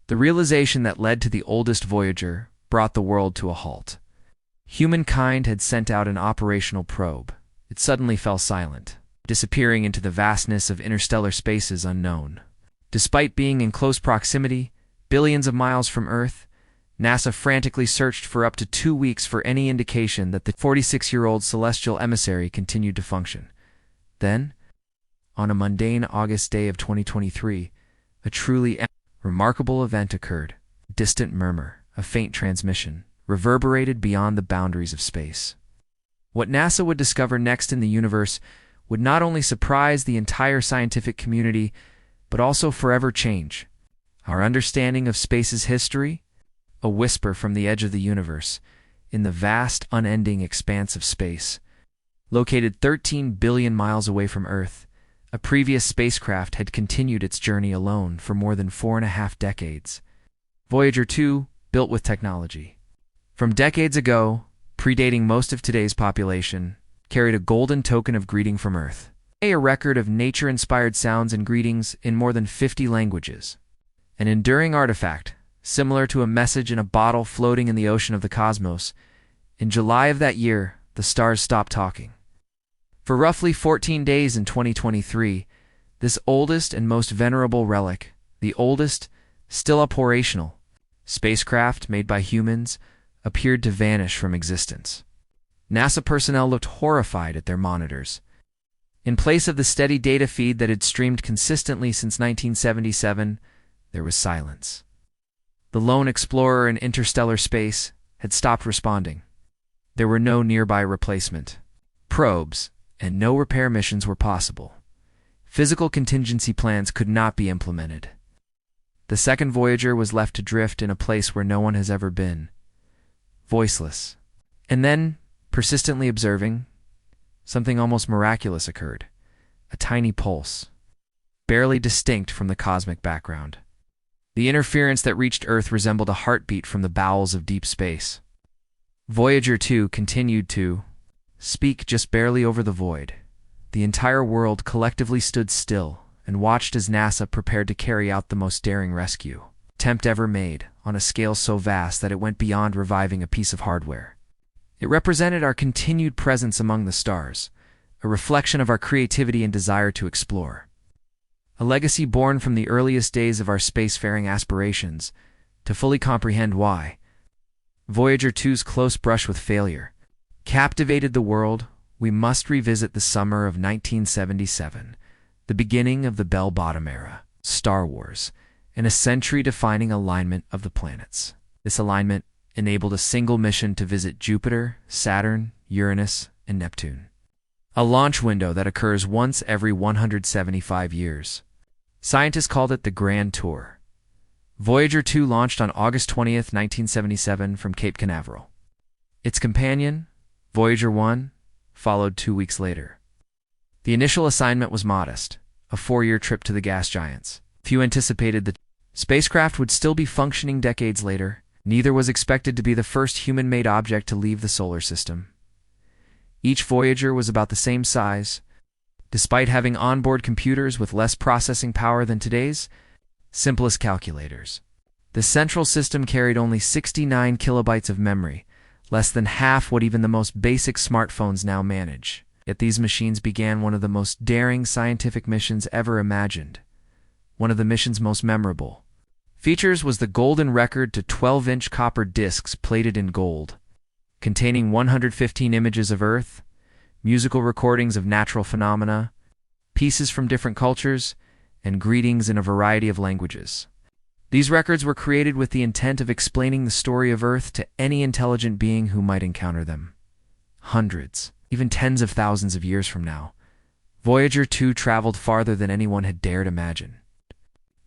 The realization that led to the oldest Voyager brought the world to a halt. Humankind had sent out an operational probe. It suddenly fell silent, disappearing into the vastness of interstellar spaces unknown. Despite being in close proximity, billions of miles from Earth, NASA frantically searched for up to 2 weeks for any indication that the 46-year-old celestial emissary continued to function. Then, on a mundane August day of 2023, a truly remarkable event occurred. A distant murmur, a faint transmission, reverberated beyond the boundaries of space. What NASA would discover next in the universe would not only surprise the entire scientific community, but also forever change our understanding of space's history. A whisper from the edge of the universe, in the vast, unending expanse of space. Located 13 billion miles away from Earth, a previous spacecraft had continued its journey alone for more than 4.5 decades. Voyager 2, built with technology from decades ago, predating most of today's population, carried a golden token of greeting from Earth. A record of nature-inspired sounds and greetings in more than 50 languages. An enduring artifact, similar to a message in a bottle floating in the ocean of the cosmos. In July of that year, the stars stopped talking. For roughly 14 days in 2023, this oldest and most venerable relic, the oldest, still operational, spacecraft made by humans, appeared to vanish from existence. NASA personnel looked horrified at their monitors. In place of the steady data feed that had streamed consistently since 1977, there was silence. The lone explorer in interstellar space had stopped responding. There were no nearby replacement probes, and no repair missions were possible. Physical contingency plans could not be implemented. The second Voyager was left to drift in a place where no one has ever been, voiceless. And then, persistently observing, something almost miraculous occurred. A tiny pulse, barely distinct from the cosmic background. The interference that reached Earth resembled a heartbeat from the bowels of deep space. Voyager 2 continued to speak just barely over the void. The entire world collectively stood still and watched as NASA prepared to carry out the most daring rescue attempt ever made, on a scale so vast that it went beyond reviving a piece of hardware. It represented our continued presence among the stars, a reflection of our creativity and desire to explore. A legacy born from the earliest days of our spacefaring aspirations. To fully comprehend why Voyager 2's close brush with failure captivated the world, we must revisit the summer of 1977, the beginning of the bell-bottom era, Star Wars, and a century-defining alignment of the planets. This alignment enabled a single mission to visit Jupiter, Saturn, Uranus, and Neptune. A launch window that occurs once every 175 years. Scientists called it the Grand Tour. Voyager 2 launched on August 20, 1977 from Cape Canaveral. Its companion, Voyager 1, followed 2 weeks later. The initial assignment was modest, a 4-year trip to the gas giants. Few anticipated the spacecraft would still be functioning decades later. Neither was expected to be the first human-made object to leave the solar system. Each Voyager was about the same size, despite having onboard computers with less processing power than today's simplest calculators. The central system carried only 69 kilobytes of memory, less than half what even the most basic smartphones now manage. Yet these machines began one of the most daring scientific missions ever imagined. One of the mission's most memorable features was the golden record to 12-inch copper discs plated in gold, containing 115 images of Earth, musical recordings of natural phenomena, pieces from different cultures, and greetings in a variety of languages. These records were created with the intent of explaining the story of Earth to any intelligent being who might encounter them. Hundreds, even tens of thousands of years from now, Voyager 2 traveled farther than anyone had dared imagine.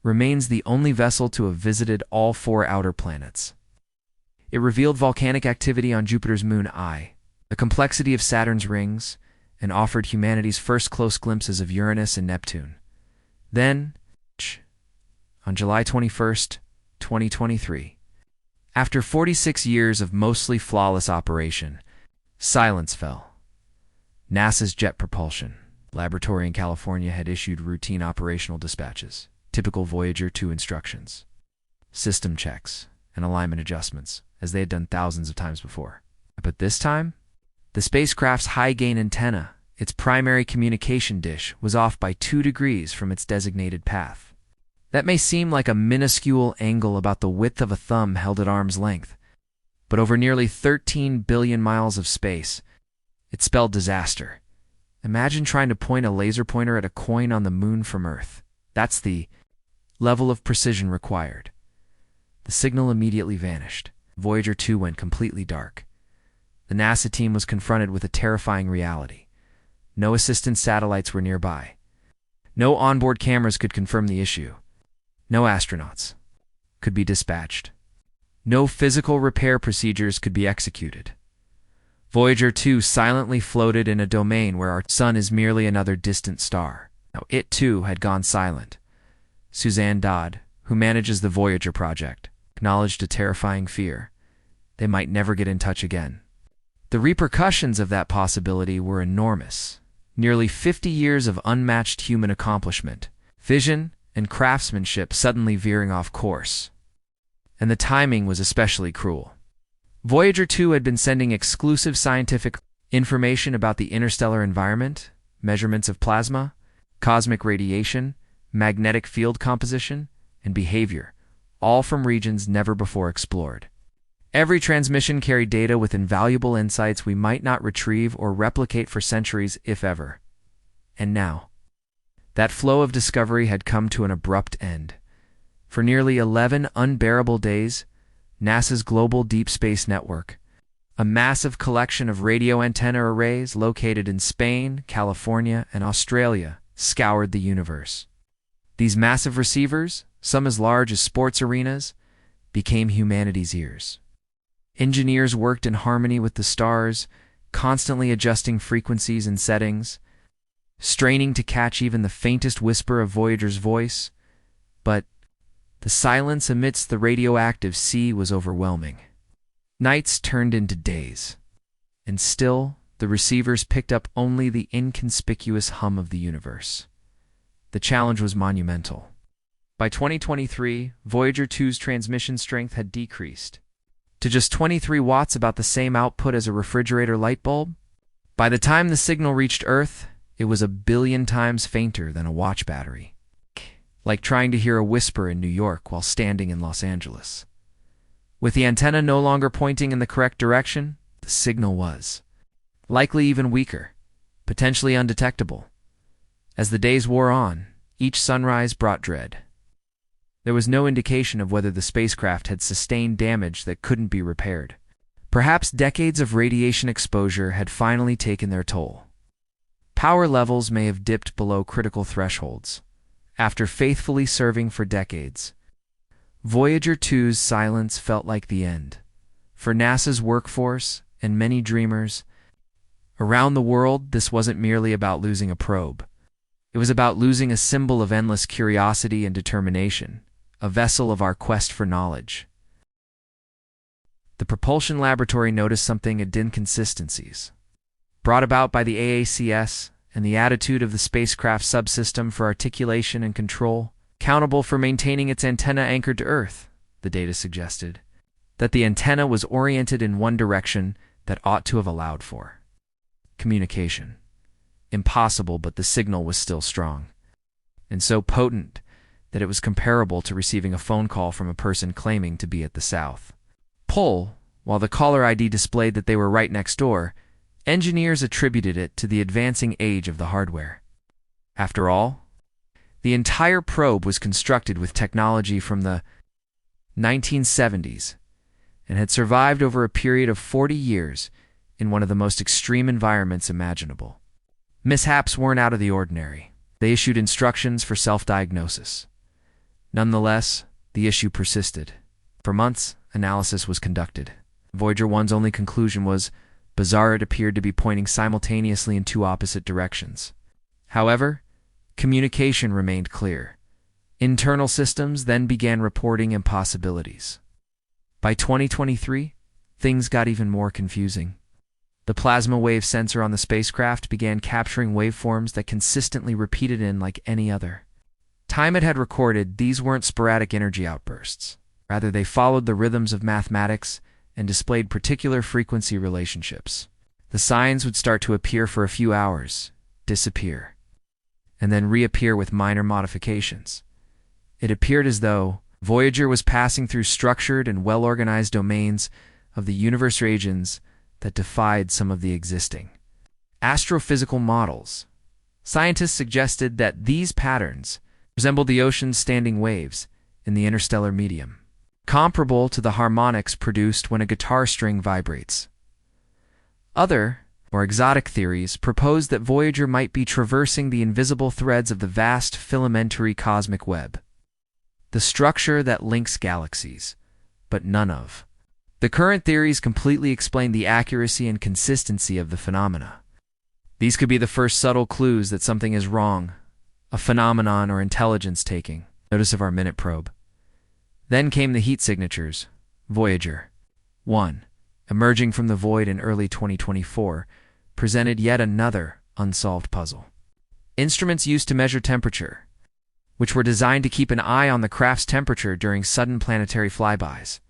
Remains the only vessel to have visited all 4 outer planets. It revealed volcanic activity on Jupiter's moon Io, the complexity of Saturn's rings, and offered humanity's first close glimpses of Uranus and Neptune. Then, on July 21, 2023, after 46 years of mostly flawless operation, silence fell. NASA's Jet Propulsion Laboratory in California had issued routine operational dispatches, typical Voyager 2 instructions. system checks, and alignment adjustments, as they had done thousands of times before. But this time, the spacecraft's high-gain antenna, its primary communication dish, was off by 2 degrees from its designated path. That may seem like a minuscule angle about the width of a thumb held at arm's length, but over nearly 13 billion miles of space, it spelled disaster. Imagine trying to point a laser pointer at a coin on the moon from Earth. That's the level of precision required. The signal immediately vanished. Voyager 2 went completely dark. The NASA team was confronted with a terrifying reality. No assistance satellites were nearby. No onboard cameras could confirm the issue. No astronauts could be dispatched. No physical repair procedures could be executed. Voyager 2 silently floated in a domain where our sun is merely another distant star. Now, it too had gone silent. Suzanne Dodd, who manages the Voyager project, acknowledged a terrifying fear. They might never get in touch again. The repercussions of that possibility were enormous. Nearly 50 years of unmatched human accomplishment, vision, and craftsmanship suddenly veering off course. And the timing was especially cruel. Voyager 2 had been sending exclusive scientific information about the interstellar environment, measurements of plasma, cosmic radiation, magnetic field composition, and behavior, all from regions never before explored. Every transmission carried data with invaluable insights we might not retrieve or replicate for centuries, if ever. And now, that flow of discovery had come to an abrupt end. For nearly 11 unbearable days, NASA's Global Deep Space Network, a massive collection of radio antenna arrays located in Spain, California, and Australia, scoured the universe. These massive receivers, some as large as sports arenas, became humanity's ears. Engineers worked in harmony with the stars, constantly adjusting frequencies and settings, straining to catch even the faintest whisper of Voyager's voice, but the silence amidst the radioactive sea was overwhelming. Nights turned into days, and still the receivers picked up only the inconspicuous hum of the universe. The challenge was monumental. By 2023, Voyager 2's transmission strength had decreased to just 23 watts, about the same output as a refrigerator light bulb. By the time the signal reached Earth, it was 1 billion times fainter than a watch battery. Like trying to hear a whisper in New York while standing in Los Angeles. With the antenna no longer pointing in the correct direction, the signal was likely even weaker, potentially undetectable. As the days wore on, each sunrise brought dread. There was no indication of whether the spacecraft had sustained damage that couldn't be repaired. Perhaps decades of radiation exposure had finally taken their toll. Power levels may have dipped below critical thresholds. After faithfully serving for decades, Voyager 2's silence felt like the end. For NASA's workforce and many dreamers around the world, this wasn't merely about losing a probe. It was about losing a symbol of endless curiosity and determination, a vessel of our quest for knowledge. The propulsion laboratory noticed something: inconsistencies brought about by the AACS and the attitude of the spacecraft subsystem for articulation and control, accountable for maintaining its antenna anchored to Earth. The data suggested that the antenna was oriented in one direction that ought to have allowed for communication. Impossible, but the signal was still strong, and so potent that it was comparable to receiving a phone call from a person claiming to be at the South Pole. While the caller ID displayed that they were right next door, engineers attributed it to the advancing age of the hardware. After all, the entire probe was constructed with technology from the 1970s and had survived over a period of 40 years in one of the most extreme environments imaginable. Mishaps weren't out of the ordinary. They issued instructions for self-diagnosis. Nonetheless, the issue persisted. For months, analysis was conducted. Voyager 1's only conclusion was bizarre. It appeared to be pointing simultaneously in 2 opposite directions. However, communication remained clear. Internal systems then began reporting impossibilities. By 2023, things got even more confusing. The plasma wave sensor on the spacecraft began capturing waveforms that consistently repeated in like any other time it had recorded. These weren't sporadic energy outbursts. Rather, they followed the rhythms of mathematics and displayed particular frequency relationships. The signs would start to appear for a few hours, disappear, and then reappear with minor modifications. It appeared as though Voyager was passing through structured and well-organized domains of the universe regions that defied some of the existing astrophysical models. Scientists suggested that these patterns resembled the ocean's standing waves in the interstellar medium, comparable to the harmonics produced when a guitar string vibrates. Other, more exotic theories propose that Voyager might be traversing the invisible threads of the vast filamentary cosmic web, the structure that links galaxies, but none of the current theories completely explain the accuracy and consistency of the phenomena. These could be the first subtle clues that something is wrong, a phenomenon or intelligence taking notice of our minute probe. Then came the heat signatures. Voyager 1, emerging from the void in early 2024, presented yet another unsolved puzzle. Instruments used to measure temperature, which were designed to keep an eye on the craft's temperature during sudden planetary flybys,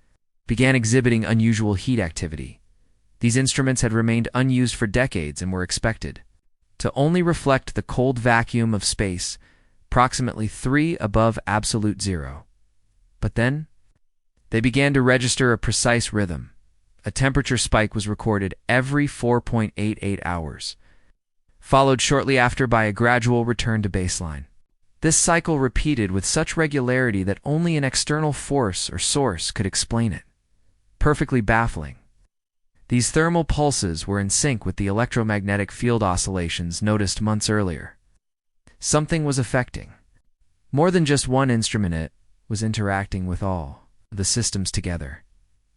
began exhibiting unusual heat activity. These instruments had remained unused for decades and were expected to only reflect the cold vacuum of space, approximately 3 above absolute zero. But then, they began to register a precise rhythm. A temperature spike was recorded every 4.88 hours, followed shortly after by a gradual return to baseline. This cycle repeated with such regularity that only an external force or source could explain it. Perfectly baffling. These thermal pulses were in sync with the electromagnetic field oscillations noticed months earlier. Something was affecting. More than just one instrument, it was interacting with all the systems together.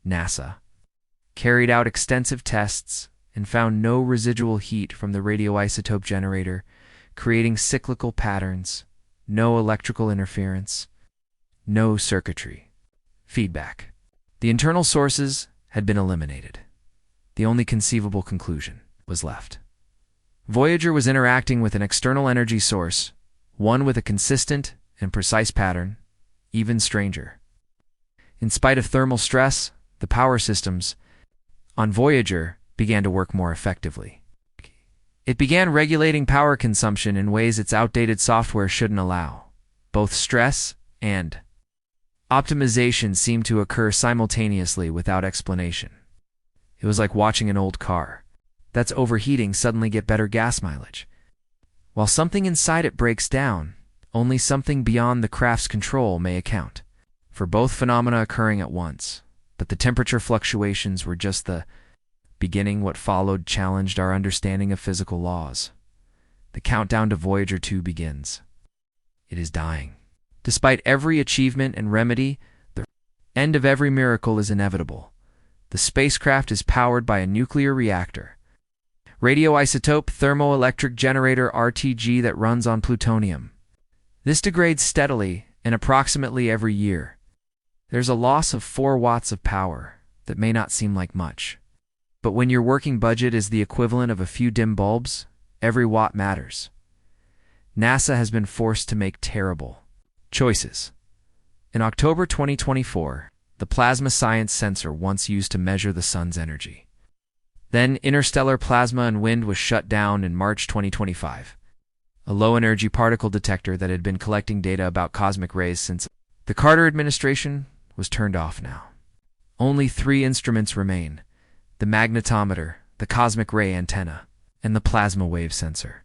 NASA carried out extensive tests and found no residual heat from the radioisotope generator, creating cyclical patterns, no electrical interference, no circuitry feedback. The internal sources had been eliminated. The only conceivable conclusion was left. Voyager was interacting with an external energy source, one with a consistent and precise pattern, even stranger. In spite of thermal stress, the power systems on Voyager began to work more effectively. It began regulating power consumption in ways its outdated software shouldn't allow. Both stress and optimization seemed to occur simultaneously without explanation. It was like watching an old car that's overheating suddenly get better gas mileage. While something inside it breaks down, only something beyond the craft's control may account for both phenomena occurring at once. But the temperature fluctuations were just the beginning. What followed challenged our understanding of physical laws. The countdown to Voyager 2 begins. It is dying. Despite every achievement and remedy, the end of every miracle is inevitable. The spacecraft is powered by a nuclear reactor, radioisotope thermoelectric generator RTG, that runs on plutonium. This degrades steadily and approximately every year. There's a loss of 4 watts of power that may not seem like much. But when your working budget is the equivalent of a few dim bulbs, every watt matters. NASA has been forced to make terrible choices. In October 2024, the plasma science sensor once used to measure the sun's energy. Then interstellar plasma and wind was shut down in March 2025. A low-energy particle detector that had been collecting data about cosmic rays since the Carter administration was turned off now. Only 3 instruments remain: the magnetometer, the cosmic ray antenna, and the plasma wave sensor.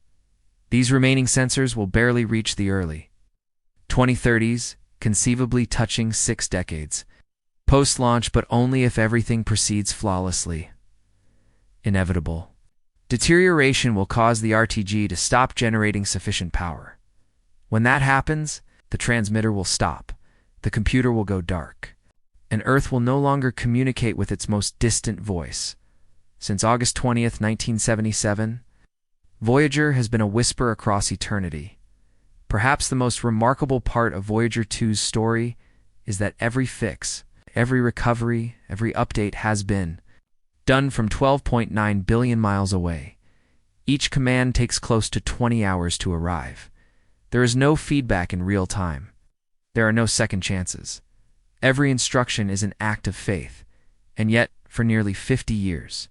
These remaining sensors will barely reach the early 2030s, conceivably touching 6 decades post-launch, but only if everything proceeds flawlessly. Inevitable deterioration will cause the RTG to stop generating sufficient power. When that happens, the transmitter will stop, the computer will go dark, and Earth will no longer communicate with its most distant voice. Since August 20th, 1977, Voyager has been a whisper across eternity. Perhaps the most remarkable part of Voyager 2's story is that every fix, every recovery, every update has been done from 12.9 billion miles away. Each command takes close to 20 hours to arrive. There is no feedback in real time. There are no second chances. Every instruction is an act of faith. And yet, for nearly 50 years,